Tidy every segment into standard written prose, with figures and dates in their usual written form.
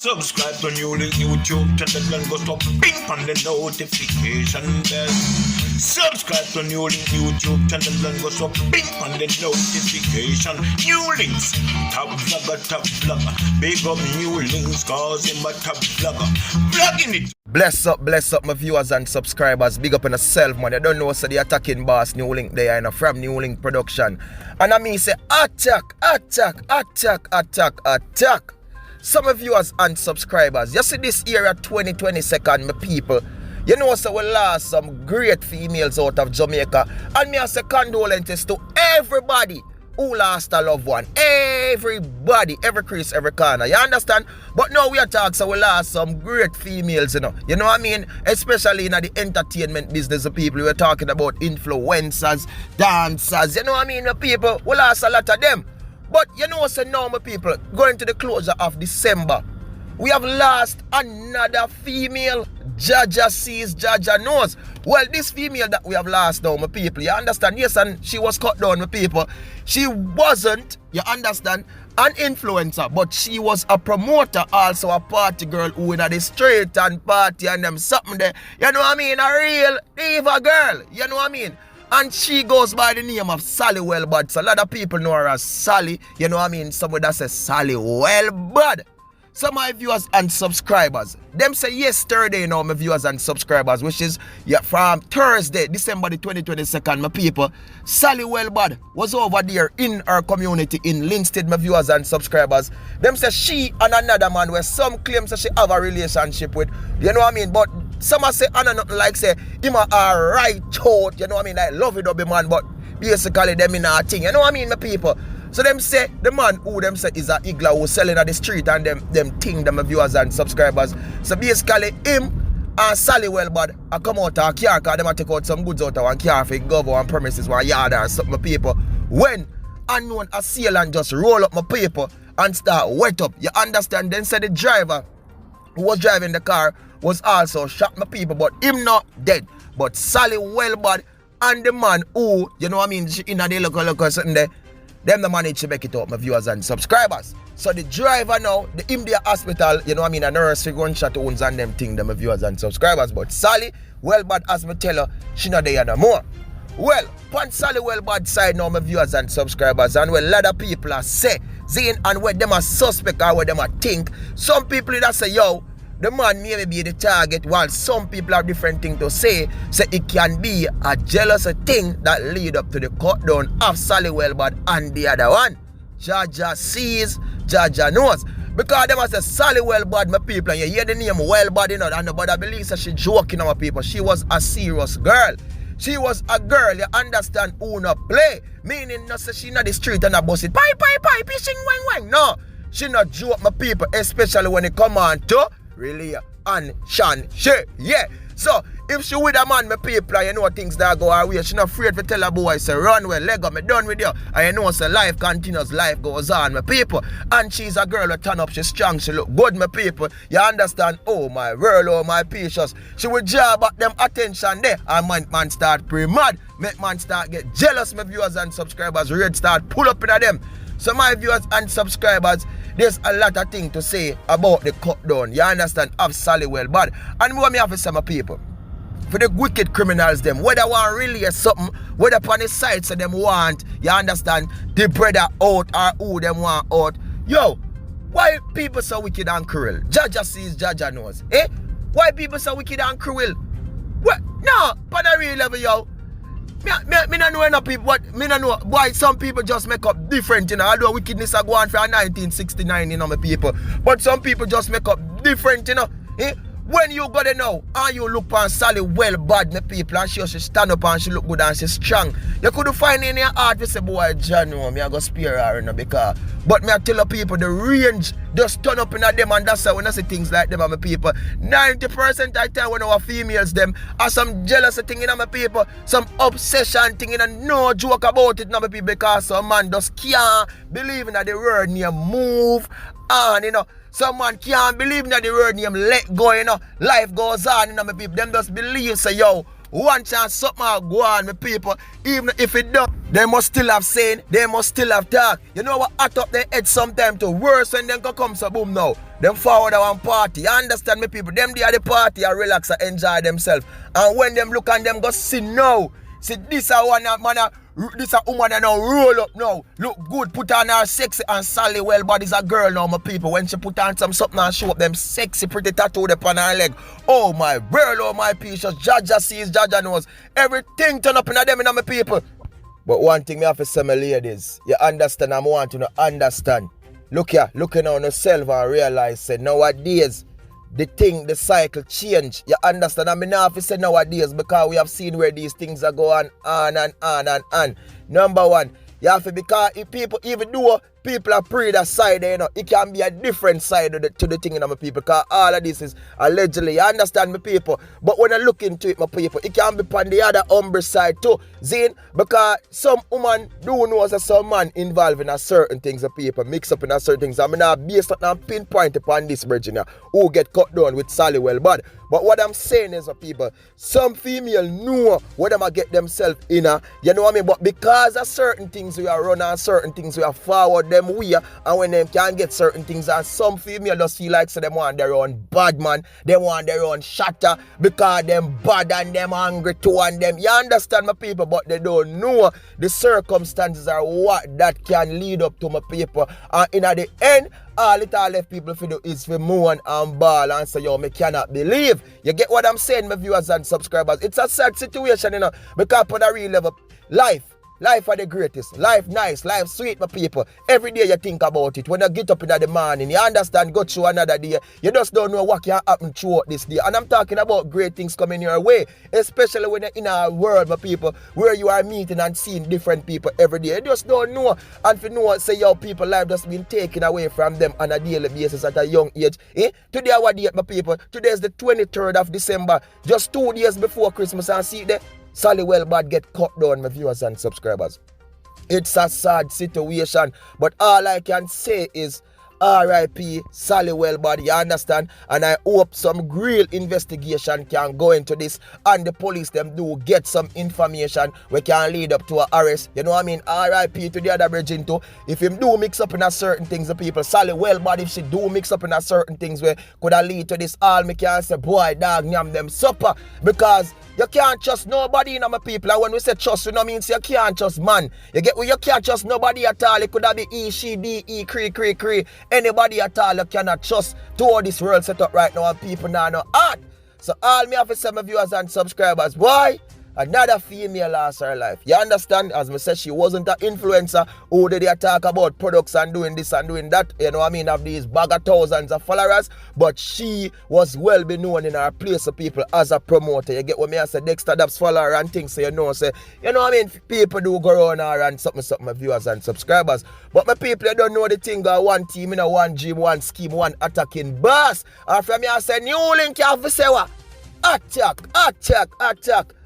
Subscribe to NEWLINK YouTube channel and go to ping on the notification bell. Subscribe to NEWLINK YouTube channel and go to ping on the notification. NEWLINKs, top vlogger. Big up NEWLINKs cause him a top vlogger. Vlogging it. Bless up my viewers and subscribers. Big up on yourself, man. You don't know, so the attacking boss NEWLINK there, you know, from NEWLINK production. And I mean say attack. Some of viewers and subscribers, you see this year at 2022, my people, you know, so we lost some great females out of Jamaica. And me I say condolences to everybody who lost a loved one. Everybody, every crease, every corner. You understand? But now we are talking, so we lost some great females, you know. You know what I mean? Especially in the entertainment business, the people we are talking about, influencers, dancers. You know what I mean? The people, we lost a lot of them. But you know what's now, my people, going to the closure of December, we have lost another female. Jaja sees, Jaja knows. Well, this female that we have lost now, my people, you understand? Yes, and she was cut down, my people. She wasn't, you understand, an influencer, but she was a promoter, also a party girl who in the street and party and them something there. You know what I mean? A real diva girl. You know what I mean? And she goes by the name of Sally Wellbad. So a lot of people know her as Sally. You know what I mean? Somebody that says Sally Wellbad. So my viewers and subscribers, them say yesterday, you know, my viewers and subscribers, which is from Thursday, December the 2022, my people, Sally Wellbad was over there in her community in Linstead, my viewers and subscribers. Them say she and another man where some claims that she have a relationship with, you know what I mean? But some say, and nothing like say, him a right out, you know what I mean? Like love it up the man, but basically them in a thing, you know what I mean, my people? So them say the man who them say is a igla who selling at the street and them thing them viewers and subscribers. So basically him and Sally Wellbad I come out of a car because them a take out some goods out of one car for go over one premises, one yard or something, people. When unknown assailant just roll up my people and start wet up. You understand? Then say the driver who was driving the car was also shot, my people, but him not dead. But Sally Wellbad and the man who, you know what I mean, in a local something there, them the manage to make it up, my viewers and subscribers. So the driver now, the in the hospital, you know what I mean, a nurse for gunshot wounds and them thing, them my viewers and subscribers. But Sally Wellbad, as me tell her, she not there no more. Well, on Sally Wellbad side now, my viewers and subscribers, and well, a lot of people are say, Zane, and where them are suspect or where them are think. Some people that say, yo, the man may be the target, while some people have different things to say. So it can be a jealous thing that lead up to the cut down of Sally Wellbad and the other one. Jaja sees, Jaja knows. Because them say Sally Wellbad, my people, and you hear the name Wellbad, you know, and nobody believes that she joking on my people. She was a serious girl. She was a girl, you understand, who not play. Meaning not say she not the street and not bust it. Pie, pishing, wang. No, she not joke my people, especially when it come on to really and Shan shit, yeah. So if she with a man, my people, you know things that go her way, she not afraid to tell a boy, say run well, leg up, me done with you. And you know say life continues, life goes on, my people. And she's a girl who turn up, she's strong, she look good, my people. You understand? Oh my world, oh my patience. She will jab at them attention there, and man start pretty mad. Make man start get jealous, my viewers and subscribers. Red start pull up in them. So my viewers and subscribers, there's a lot of things to say about the cut down, you understand, of Sally Wellbad. And what me have to say, my people, for the wicked criminals them, whether want really something, whether upon the sites of them want, you understand, the brother out or who them want out. Yo, why people so wicked and cruel? Jaja sees, Jaja knows. Eh? Why people so wicked and cruel? What? No, but I real level, yo. Me not know enough people, but me not know why some people just make up different, you know. Although wickedness are going for 1969, you know, my people. But some people just make up different, you know. Eh? When you go there now, and you look on Sally Wellbad, my people, and she stand up and she look good and she's strong. You couldn't find in your heart to say, boy, John, no, me I go spare her, you know, because. But me I tell the people, the range just turn up in them, and that's why when I say things like them, my people, 90% of the time when our females, them, are some jealousy thing in my people, some obsession thing, and no joke about it, my people, because some man just can't believe in that the word name move on, you know. Some man can't believe in that the word name let go, you know. Life goes on, you know, my people. Them just believe, say, yo, one chance something will go on, my people. Even if it don't, they must still have saying, they must still have talk. You know what, hot up their head sometime to worse when them can come so boom now. Them forward a one party. You understand me, people? Them they are the party and relax and enjoy themselves. And when them look and them go see now. See this a one man, this a woman that now roll up now. Look good, put on her sexy and Sally Wellbad is a girl now, my people. When she put on something and show up them sexy pretty tattoo upon her leg. Oh my girl, oh my precious. Jaja sees, Jaja knows. Everything turn up in them in my people. But one thing me have to say, my ladies, you understand, I want you to understand. Look here, looking on yourself and realize say nowadays the cycle change. You understand? I mean, now if you say nowadays because we have seen where these things are going on and on and on. Number one, you have to, because if people, even though people are pre that side, you know, it can be a different side to the thing, you know, my people, because all of this is allegedly, you understand, my people, but when I look into it, my people, it can be on the other umbre side too, Zine, because some woman do know that some man involved in a certain things, the people mix up in a certain things. I mean, I based on pinpoint upon this Virginia who get cut down with Sally Wellbad. But what I'm saying is, people, some female know what them get themselves in, you know what I mean? But because of certain things we are run and certain things we are forward them way, and when them can't get certain things, and some female just feel like so them want their own bad man, they want their own shatter because them bad and them angry too and them. You understand, my people? But they don't know the circumstances are what that can lead up to, my people. And in the end, all it all left people to do is for moan and ball and say, yo, me cannot believe. You get what I'm saying, my viewers and subscribers? It's a sad situation, you know, because on a real level, life are the greatest. Life nice, life sweet, my people. Every day you think about it. When you get up in the morning, you understand, go through another day. You just don't know what can happen throughout this day. And I'm talking about great things coming your way, especially when you're in a world, my people, where you are meeting and seeing different people every day. You just don't know. And for know, say, yo, people life just been taken away from them on a daily basis at a young age. Today, what date, my people? Today is the 23rd of December, just 2 days before Christmas, and see there. Sally Wellbad get cut down, my viewers and subscribers. It's a sad situation, but all I can say is R.I.P. Sally Wellbad, you understand? And I hope some real investigation can go into this and the police them do get some information we can lead up to an arrest. You know what I mean? R.I.P. to the other virgin too. If him do mix up in a certain things, the people, Sally Wellbad, if she do mix up in a certain things where could have lead to this, all me can say, boy, dog, nyam them supper. Because you can't trust nobody, you know, my people. And when we say trust, you know, means you can't trust man. You get you can't trust nobody at all. It could have be he, she, D, E, cree. Anybody at all you cannot trust to all this world set up right now, and people now know art. So all me have to say, my viewers and subscribers, why? Another female lost her life. You understand? As me said, she wasn't an influencer who did they talk about products and doing this and doing that. You know what I mean? Have these bag of thousands of followers. But she was well be known in her place of people as a promoter. You get what me I say? Dexter Daps follow her and things. So you know what I mean? People do go around her and something, my viewers and subscribers. But my people, you don't know the thing. One team, you know, one dream, one scheme, one attacking boss. And from me I say, NEWLINK, you have to say what? Attack.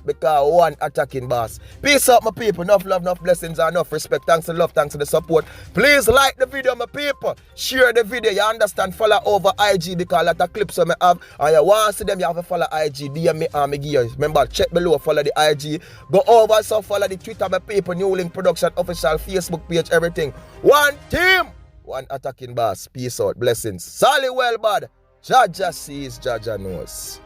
Because one attacking boss. Peace out, my people. Enough love, enough blessings, and enough respect. Thanks and love, thanks for the support. Please like the video, my people. Share the video. You understand? Follow over IG because a lot of clips I have. And you want to see them, you have to follow IG. DM me and me gear. Remember, check below, follow the IG. Go over, so follow the Twitter, my people. NEWLINK Production, official Facebook page, everything. One team, one attacking boss. Peace out. Blessings. Sally Wellbad. Jaja sees, Jaja knows.